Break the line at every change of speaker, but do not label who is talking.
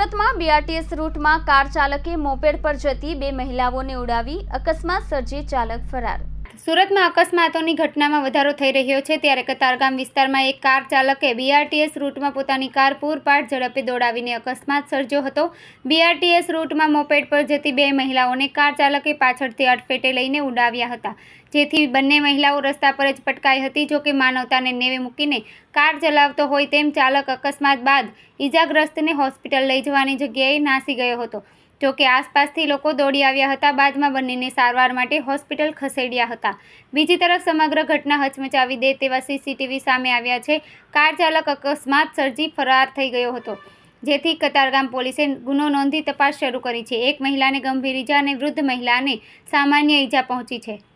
સુરતમાં BRTS રૂટમાં car ચાલકે moped પર જતી બે મહિલાઓને ઉડાવી અકસ્માત સર્જી ચાલક ફરાર। સુરતમાં અકસ્માતોની ઘટનામાં વધારો થઈ રહ્યો છે, ત્યારે કતારગામ વિસ્તારમાં એક કાર ચાલકે બીઆરટીએસ રૂટમાં પોતાની કાર પૂરપાટ ઝડપે દોડાવીને અકસ્માત સર્જ્યો હતો। બીઆરટીએસ રૂટમાં મોપેડ પર જતી બે મહિલાઓને કાર ચાલકે પાછળથી અડફેટે લઈને ઉડાવ્યા હતા, જેથી બંને મહિલાઓ રસ્તા પર જ પટકાઈ હતી। જોકે માનવતાને નેવે મૂકીને કાર ચલાવતો હોય તેમ ચાલક અકસ્માત બાદ ઈજાગ્રસ્તને હોસ્પિટલ લઈ જવાની જગ્યાએ નાસી ગયો હતો। જોકે આસપાસથી લોકો દોડી આવ્યા હતા, બાદમાં બંનેને સારવાર માટે હોસ્પિટલ ખસેડ્યા હતા। બીજી તરફ સમગ્ર ઘટના હચમચાવી દે તેવા સીસીટીવી સામે આવ્યા છે। કાર ચાલક અકસ્માત સર્જી ફરાર થઈ ગયો હતો, જેથી કતારગામ પોલીસે ગુનો નોંધી તપાસ શરૂ કરી છે। એક મહિલાને ગંભીર ઈજા અને વૃદ્ધ મહિલાને સામાન્ય ઈજા પહોંચી છે।